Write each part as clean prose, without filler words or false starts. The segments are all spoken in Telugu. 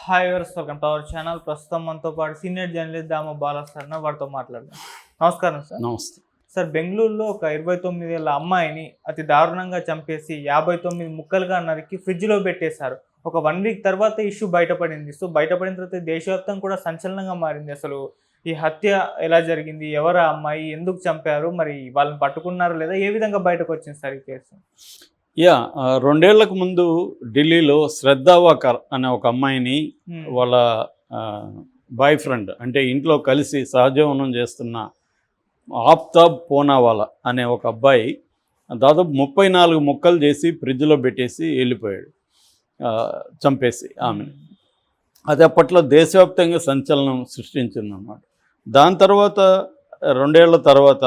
Hi viewers, welcome to our channel. ప్రస్తుతం మనతో పాటు సీనియర్ జర్నలిస్ట్ దామ బాలా సార్ వారితో మాట్లాడదాం. నమస్కారం సార్. నమస్తే. సార్, బెంగళూరులో ఒక 29 ఏళ్ల అమ్మాయిని అతి దారుణంగా చంపేసి 59 ముక్కలుగా నరికి ఫ్రిడ్జ్లో పెట్టేశారు. ఒక 1 వీక్ తర్వాత ఇష్యూ బయటపడింది. సో బయటపడిన తర్వాత దేశవ్యాప్తంగా కూడా సంచలనంగా మారింది. అసలు ఈ హత్య ఎలా జరిగింది, ఎవరు ఆ అమ్మాయి, ఎందుకు చంపారు, మరి వాళ్ళని పట్టుకున్నారా లేదా, ఏ విధంగా బయటకు వచ్చింది సార్ ఈ కేసు? 2 ఏళ్లకు ముందు ఢిల్లీలో శ్రద్ధా వాకర్ అనే ఒక అమ్మాయిని వాళ్ళ బాయ్ ఫ్రెండ్ అంటే ఇంట్లో కలిసి సహజీవనం చేస్తున్న ఆఫ్తాబ్ పూనావాలా అనే ఒక అబ్బాయి దాదాపు 34 ముక్కలు చేసి ఫ్రిడ్జ్లో పెట్టేసి వెళ్ళిపోయాడు, చంపేసి ఆమెను. అది అప్పట్లో దేశవ్యాప్తంగా సంచలనం సృష్టించిందన్నమాట. దాని తర్వాత 2 ఏళ్ల తర్వాత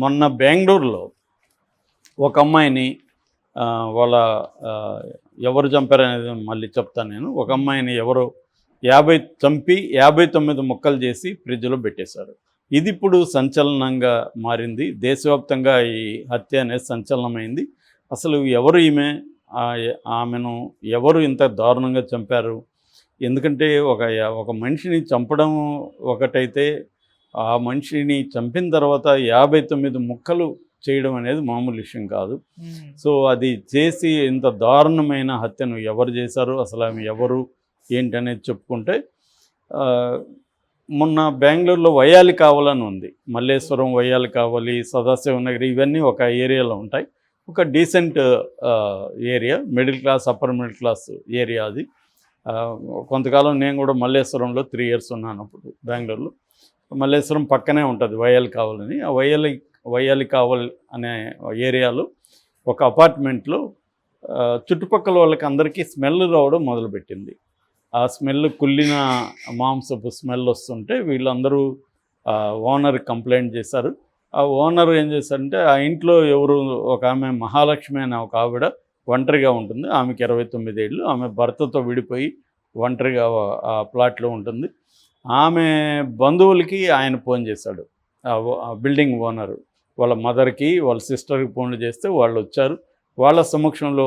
మొన్న బెంగళూరులో ఒక అమ్మాయిని వాళ్ళ ఎవరు చంపారనేది మళ్ళీ చెప్తాను నేను. ఒక అమ్మాయిని ఎవరో 59 ముక్కలు చేసి ఫ్రిడ్జ్లో పెట్టేశారు. ఇది ఇప్పుడు సంచలనంగా మారింది. దేశవ్యాప్తంగా ఈ హత్య అనేది సంచలనమైంది. అసలు ఎవరు ఈమె, ఆమెను ఎవరు ఇంత దారుణంగా చంపారు? ఎందుకంటే ఒక మనిషిని చంపడం ఒకటైతే, ఆ మనిషిని చంపిన తర్వాత 59 ముక్కలు చేయడం అనేది మామూలు విషయం కాదు. సో అది చేసి ఇంత దారుణమైన హత్యను ఎవరు చేశారు, అసలు ఆమె ఎవరు ఏంటనేది చెప్పుకుంటే, మొన్న బెంగళూరులో వయ్యాలి కావాలని ఉంది. మల్లేశ్వరం, వయ్యాలి కావాలి, సదాశివనగర్ ఇవన్నీ ఒక ఏరియాలో ఉంటాయి. ఒక decent area, middle class, upper middle class area అది. కొంతకాలం నేను కూడా మల్లేశ్వరంలో 3 years ఉన్నాను అప్పుడు బెంగళూరులో. మల్లేశ్వరం పక్కనే ఉంటుంది వయ్యాలి కావాలని. ఆ వయ్యాలి కావల్ అనే ఏరియాలో ఒక అపార్ట్మెంట్లో చుట్టుపక్కల వాళ్ళకి అందరికీ స్మెల్ రావడం మొదలుపెట్టింది. ఆ స్మెల్ కుళ్ళిన మాంసపు స్మెల్ వస్తుంటే వీళ్ళందరూ ఓనర్కి కంప్లైంట్ చేశారు. ఆ ఓనర్ ఏం చేశారంటే, ఆ ఇంట్లో ఎవరు ఒక ఆమె మహాలక్ష్మి అనే ఒక ఆవిడ ఒంటరిగా ఉంటుంది. ఆమెకి 29 ఏళ్ళు. ఆమె భర్తతో విడిపోయి ఒంటరిగా ఆ ప్లాట్లో ఉంటుంది. ఆమె బంధువులకి ఆయన ఫోన్ చేశాడు, ఆ బిల్డింగ్ ఓనరు. వాళ్ళ మదర్కి, వాళ్ళ సిస్టర్కి ఫోన్లు చేస్తే వాళ్ళు వచ్చారు. వాళ్ళ సమక్షంలో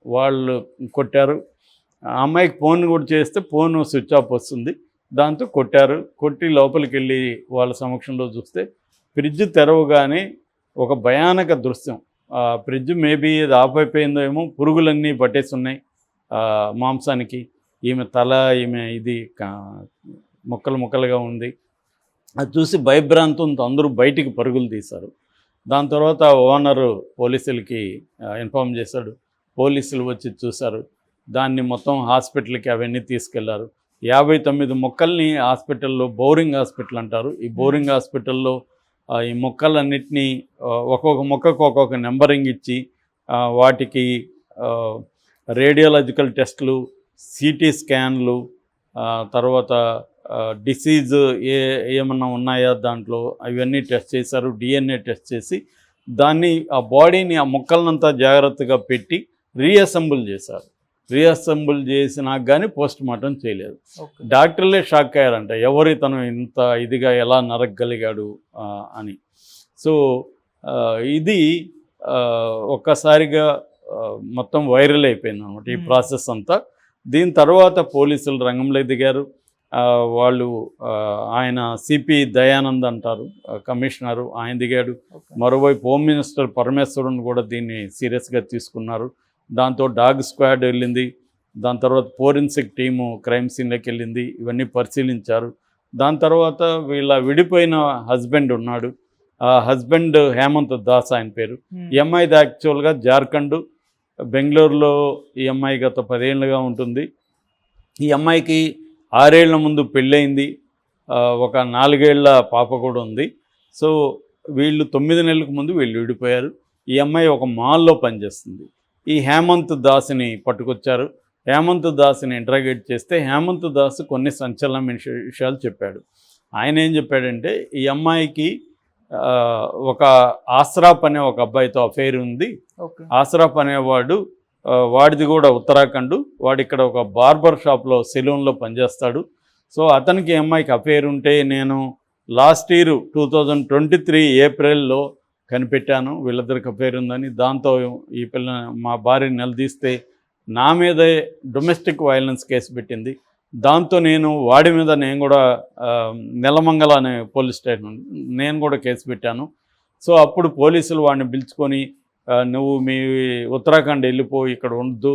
వాళ్ళు కొట్టారు. ఆ అమ్మాయికి ఫోన్ కూడా చేస్తే ఫోన్ స్విచ్ ఆఫ్ వస్తుంది. దాంతో కొట్టారు. కొట్టి లోపలికి వెళ్ళి వాళ్ళ సమక్షంలో చూస్తే ఫ్రిడ్జ్ తెరవగానే ఒక భయానక దృశ్యం. ఫ్రిడ్జ్ మేబీ అది ఆఫ్ అయిపోయిందో ఏమో, పురుగులన్నీ పట్టేసి ఉన్నాయి మాంసానికి. ఈమె తల, ఈమె ఇది ముక్కలు ముక్కలుగా ఉంది. అది చూసి భయభ్రాంతంతో అందరూ బయటికి పరుగులు తీశారు. దాని తర్వాత ఓనరు పోలీసులకి ఇన్ఫామ్ చేశాడు. పోలీసులు వచ్చి చూశారు. దాన్ని మొత్తం హాస్పిటల్కి అవన్నీ తీసుకెళ్లారు. 59 ముక్కల్ని హాస్పిటల్లో, బోరింగ్ హాస్పిటల్ అంటారు, ఈ బోరింగ్ హాస్పిటల్లో ఈ ముక్కలన్నిటినీ ఒక్కొక్క ముక్కకు ఒక్కొక్క నెంబరింగ్ ఇచ్చి వాటికి రేడియాలజికల్ టెస్టులు, సిటీ స్కాన్లు, తర్వాత డిసీజ్ ఏమన్నా ఉన్నాయా దాంట్లో అవన్నీ టెస్ట్ చేశారు. DNA టెస్ట్ చేసి దాన్ని, ఆ బాడీని, ఆ ముక్కలనంతా జాగ్రత్తగా పెట్టి రీఅసెంబుల్ చేశారు. రీఅసెంబుల్ చేసినాక కానీ పోస్ట్ మార్టం చేయలేదు. డాక్టర్లే షాక్ అయ్యారంట, ఎవరు తను ఇంత ఇదిగా ఎలా నరకగలిగాడు అని. సో ఇది ఒక్కసారిగా మొత్తం వైరల్ అయిపోయింది అన్నమాట ఈ ప్రాసెస్ అంతా. దీని తర్వాత పోలీసులు రంగంలోకి దిగారు. వాళ్ళు ఆయన సిపి దయానంద్ అంటారు, కమిషనరు, ఆయన దిగాడు. మరోవైపు హోమ్ మినిస్టర్ పరమేశ్వరన్ కూడా దీన్ని సీరియస్గా తీసుకున్నారు. దాంతో డాగ్ స్క్వాడ్ వెళ్ళింది. దాని తర్వాత ఫోరెన్సిక్ టీము క్రైమ్ సీన్లోకి వెళ్ళింది. ఇవన్నీ పరిశీలించారు. దాని తర్వాత వీళ్ళ విడిపోయిన హస్బెండ్ ఉన్నాడు. ఆ హస్బెండ్ హేమంత్ దాస్ ఆయన పేరు. ఈ అమ్మాయిది యాక్చువల్గా జార్ఖండ్, బెంగళూరులో ఈ అమ్మాయి గత 10 ఏళ్ళుగా ఉంటుంది. ఈ అమ్మాయికి 6 ఏళ్ల ముందు పెళ్ళయింది. ఒక 4 ఏళ్ల పాప కూడా ఉంది. సో వీళ్ళు 9 నెలలకు ముందు వీళ్ళు విడిపోయారు. ఈ అమ్మాయి ఒక మాల్లో పనిచేస్తుంది. ఈ హేమంత్ దాస్ని పట్టుకొచ్చారు. హేమంత్ దాస్ని ఇంటరాగేట్ చేస్తే హేమంత్ దాస్ కొన్ని సంచలనమైన విషయాలు చెప్పాడు. ఆయన ఏం చెప్పాడంటే, ఈ అమ్మాయికి ఒక ఆస్రాఫ్ అనే ఒక అబ్బాయితో అఫైర్ ఉంది. ఆస్రాఫ్ అనేవాడు, వాడిది కూడా ఉత్తరాఖండ్. వాడు ఇక్కడ ఒక బార్బర్ షాప్లో, సెలూన్లో పనిచేస్తాడు. సో అతనికి అమ్మాయికి అఫైర్ ఉంటే నేను లాస్ట్ ఇయర్ 2023 ఏప్రిల్లో కనిపెట్టాను వీళ్ళిద్దరికి అఫైర్ ఉందని. దాంతో ఈ పిల్ల మా భార్యని నిలదీస్తే నా మీదే డొమెస్టిక్ వైలెన్స్ కేసు పెట్టింది. దాంతో వాడి మీద నేను కూడా నెలమంగళ అనే పోలీస్ స్టేషన్ నేను కూడా కేసు పెట్టాను. సో అప్పుడు పోలీసులు వాడిని పిలుచుకొని నువ్వు మీ ఉత్తరాఖండ్ వెళ్ళిపో, ఇక్కడ ఉండద్దు,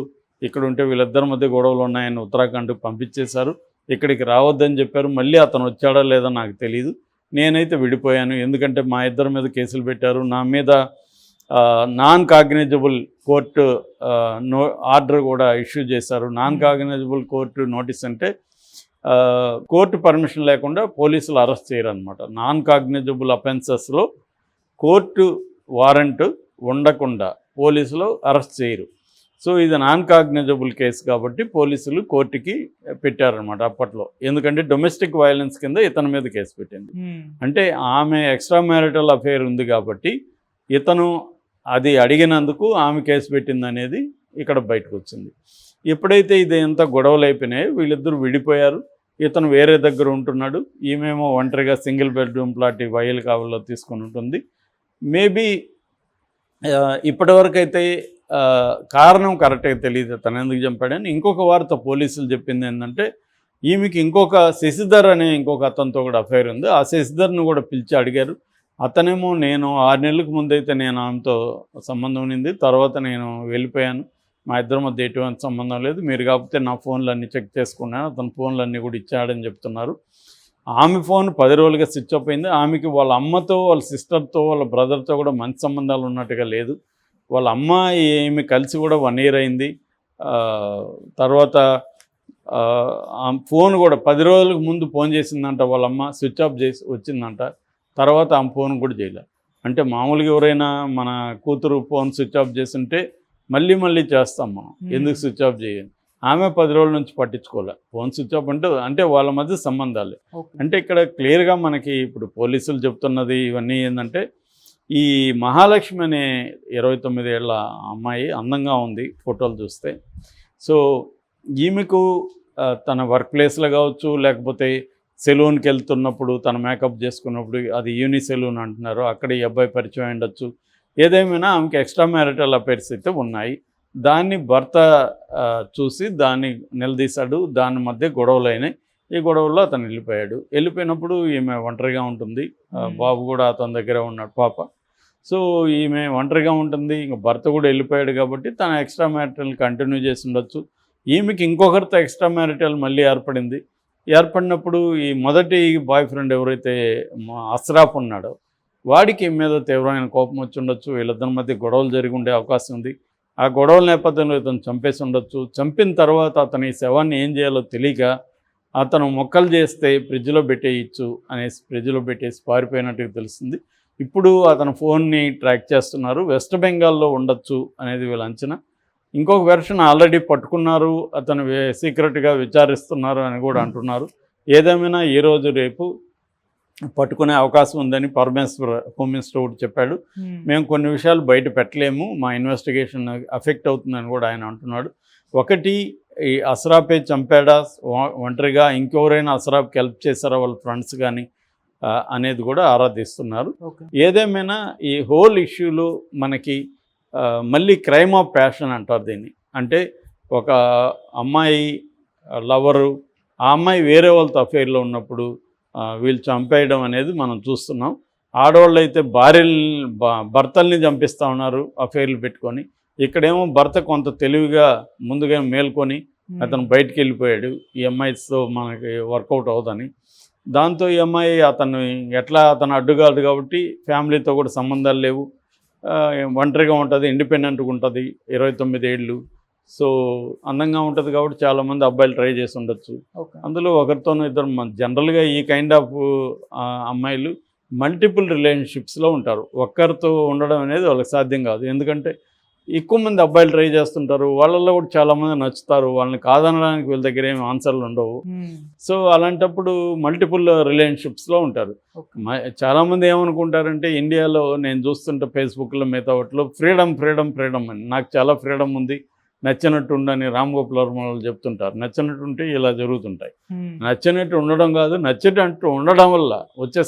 ఇక్కడ ఉంటే వీళ్ళిద్దరి మధ్య గొడవలు ఉన్నాయని ఉత్తరాఖండ్కి పంపించేశారు. ఇక్కడికి రావద్దని చెప్పారు. మళ్ళీ అతను వచ్చాడో లేదో నాకు తెలియదు. నేనైతే విడిపోయాను. ఎందుకంటే మా ఇద్దరి మీద కేసులు పెట్టారు. నా మీద నాన్ కాగ్నిజబుల్ కోర్టు ఆర్డర్ కూడా ఇష్యూ చేశారు. నాన్ కాగ్నిజబుల్ కోర్టు నోటీస్ అంటే కోర్టు పర్మిషన్ లేకుండా పోలీసులు అరెస్ట్ చేయరు అనమాట. నాన్ కాగ్నిజబుల్ అఫెన్సెస్లో కోర్టు వారెంట్ ఉండకుండా పోలీసులు అరెస్ట్ చేయరు. సో ఇది నాన్ కాగ్నిజబుల్ కేసు కాబట్టి పోలీసులు కోర్టుకి పెట్టారనమాట అప్పట్లో. ఎందుకంటే డొమెస్టిక్ వైలెన్స్ కింద ఇతని మీద కేసు పెట్టింది. అంటే ఆమె ఎక్స్ట్రా మ్యారిటల్ అఫేర్ ఉంది కాబట్టి ఇతను అది అడిగినందుకు ఆమె కేసు పెట్టింది అనేది ఇక్కడ బయటకు వచ్చింది. ఎప్పుడైతే ఇది ఎంత గొడవలు అయిపోయినాయో వీళ్ళిద్దరూ విడిపోయారు. ఇతను వేరే దగ్గర ఉంటున్నాడు, ఈమెమో ఒంటరిగా సింగిల్ బెడ్రూమ్ ప్లాట్ వైల్ కావల్లో తీసుకుని ఉంటుంది. మేబీ ఇప్పటివరకు అయితే కారణం కరెక్ట్గా తెలియదు తను ఎందుకు చంపాడని. ఇంకొక వార్త పోలీసులు చెప్పింది ఏంటంటే ఈమెకి ఇంకొక శశిధర్ అనే ఇంకొక అతనితో కూడా అఫైర్ ఉంది. ఆ శశిధర్ని కూడా పిలిచి అడిగారు. అతనేమో నేను 6 నెలలకు ముందైతే నేను ఆమెతో సంబంధం ఉంది, తర్వాత నేను వెళ్ళిపోయాను, మా ఇద్దరి మధ్య ఎటువంటి సంబంధం లేదు, మీరు కాకపోతే నా ఫోన్లు అన్నీ చెక్ చేసుకున్నాను, అతని ఫోన్లు అన్నీ కూడా ఇచ్చాడని చెప్తున్నారు. ఆమె ఫోన్ 10 రోజులుగా స్విచ్ ఆఫ్ అయింది. ఆమెకి వాళ్ళ అమ్మతో, వాళ్ళ సిస్టర్తో, వాళ్ళ బ్రదర్తో కూడా మంచి సంబంధాలు ఉన్నట్టుగా లేదు. వాళ్ళ అమ్మ ఏమి కలిసి కూడా 1 year అయింది. తర్వాత ఫోన్ కూడా 10 రోజులకు ముందు ఫోన్ చేసిందంట వాళ్ళ అమ్మ, స్విచ్ ఆఫ్ చేసి వచ్చిందంట. తర్వాత ఆమె ఫోన్ కూడా చేయలే. అంటే మామూలుగా ఎవరైనా మన కూతురు ఫోన్ స్విచ్ ఆఫ్ చేస్తుంటే మళ్ళీ మళ్ళీ చేస్తాం మనం, ఎందుకు స్విచ్ ఆఫ్ చేయాలి. ఆమె 10 రోజుల నుంచి పట్టించుకోలే. ఫోన్ స్విచ్ ఆఫ్ అంటే వాళ్ళ మధ్య సంబంధాలు. అంటే ఇక్కడ క్లియర్గా మనకి ఇప్పుడు పోలీసులు చెప్తున్నది ఇవన్నీ ఏంటంటే ఈ మహాలక్ష్మి అనే 29 ఏళ్ల అమ్మాయి అందంగా ఉంది ఫోటోలు చూస్తే. సో ఈమెకు తన వర్క్ ప్లేస్లో కావచ్చు, లేకపోతే సెలూన్కి వెళ్తున్నప్పుడు తన మేకప్ చేసుకున్నప్పుడు, అది యూని సెలూన్ అంటున్నారు, అక్కడ ఈ అబ్బాయి పరిచయం ఉండొచ్చు. ఏదేమైనా ఆమెకి ఎక్స్ట్రా మ్యారిటల్ అఫైర్స్ అయితే ఉన్నాయి. దాన్ని భర్త చూసి దాన్ని నిలదీశాడు. దాని మధ్య గొడవలు అయినాయి. ఈ గొడవల్లో అతను వెళ్ళిపోయినప్పుడు ఈమె ఒంటరిగా ఉంటుంది. బాబు కూడా అతని దగ్గర ఉన్నాడు, పాప. సో ఈమె ఒంటరిగా ఉంటుంది. ఇంక భర్త కూడా వెళ్ళిపోయాడు కాబట్టి తన ఎక్స్ట్రా మ్యారిటల్ కంటిన్యూ చేసి ఉండొచ్చు. ఈమెకి ఇంకొకరితో ఎక్స్ట్రా మ్యారిటల్ మళ్ళీ ఏర్పడినప్పుడు ఈ మొదటి బాయ్ ఫ్రెండ్ ఎవరైతే అస్రాఫ్ ఉన్నాడో వాడికి మీద తీవ్రమైన కోపం వచ్చి ఉండొచ్చు. వీళ్ళిద్దరి మధ్య గొడవలు జరిగి ఉండే అవకాశం ఉంది. ఆ గొడవల నేపథ్యంలో ఇతను చంపేసి ఉండొచ్చు. చంపిన తర్వాత అతని శవాన్ని ఏం చేయాలో తెలియక అతను మొక్కలు చేస్తే ఫ్రిడ్జ్లో పెట్టేయచ్చు అనేసి ఫ్రిడ్జ్లో పెట్టేసి పారిపోయినట్టుగా తెలుస్తుంది. ఇప్పుడు అతను ఫోన్ని ట్రాక్ చేస్తున్నారు. వెస్ట్ బెంగాల్లో ఉండొచ్చు అనేది వీళ్ళ అంచనా. ఇంకొక వెర్షన్ ఆల్రెడీ పట్టుకున్నారు, అతను సీక్రెట్గా విచారిస్తున్నారు అని కూడా అంటున్నారు. ఏదేమైనా ఈరోజు రేపు పట్టుకునే అవకాశం ఉందని పరమేశ్వర్ హోమ్ మినిస్టర్ కూడా చెప్పాడు. మేము కొన్ని విషయాలు బయట పెట్టలేము, మా ఇన్వెస్టిగేషన్ అఫెక్ట్ అవుతుందని కూడా ఆయన అంటున్నాడు. ఒకటి, ఈ అస్రాఫే చంపాడా ఒంటరిగా, ఇంకెవరైనా అస్రాఫ్కి హెల్ప్ చేశారా వాళ్ళ ఫ్రెండ్స్ కానీ అనేది కూడా ఆరాధిస్తున్నారు. ఏదేమైనా ఈ హోల్ ఇష్యూలో మనకి మళ్ళీ క్రైమ్ ఆఫ్ ప్యాషన్ అంటారు దీన్ని. అంటే ఒక అమ్మాయి లవరు, ఆ అమ్మాయి వేరే వాళ్ళతో అఫైర్లో ఉన్నప్పుడు వీళ్ళు చంపేయడం అనేది మనం చూస్తున్నాం. ఆడవాళ్ళు అయితే భర్తల్ని చంపిస్తూ ఉన్నారు అఫైర్లు పెట్టుకొని. ఇక్కడేమో భర్త కొంత తెలివిగా ముందుగా మేల్కొని అతను బయటికి వెళ్ళిపోయాడు, ఈ అమ్మాయితో మనకి వర్కౌట్ అవుదని. దాంతో ఈ అమ్మాయి అతను అడ్డుగాడు కాబట్టి ఫ్యామిలీతో కూడా సంబంధాలు లేవు, ఒంటరిగా ఉంటుంది, ఇండిపెండెంట్గా ఉంటుంది, 29 ఏళ్ళు. సో అందంగా ఉంటుంది కాబట్టి చాలామంది అబ్బాయిలు ట్రై చేసి ఉండొచ్చు. అందులో ఒకరితోనూ ఇద్దరు. జనరల్గా ఈ కైండ్ ఆఫ్ అమ్మాయిలు మల్టిపుల్ రిలేషన్షిప్స్లో ఉంటారు. ఒక్కరితో ఉండడం అనేది వాళ్ళకి సాధ్యం కాదు. ఎందుకంటే ఎక్కువ మంది అబ్బాయిలు ట్రై చేస్తుంటారు, వాళ్ళల్లో కూడా చాలామంది నచ్చుతారు, వాళ్ళని కాదనడానికి వీళ్ళ దగ్గర ఏమి ఆన్సర్లు ఉండవు. సో అలాంటప్పుడు మల్టిపుల్ రిలేషన్షిప్స్లో ఉంటారు. చాలామంది ఏమనుకుంటారంటే ఇండియాలో నేను చూస్తుంటే ఫేస్బుక్లో మిగతా వాటిలో ఫ్రీడమ్ అని, నాకు చాలా ఫ్రీడమ్ ఉంది, నచ్చినట్టు ఉండని రామ్ గోపాల్ వర్మ వాళ్ళు చెప్తుంటారు. నచ్చినట్టు ఉంటే ఇలా జరుగుతుంటాయి. నచ్చినట్టు ఉండడం కాదు, నచ్చినట్టు ఉండడం వల్ల వచ్చే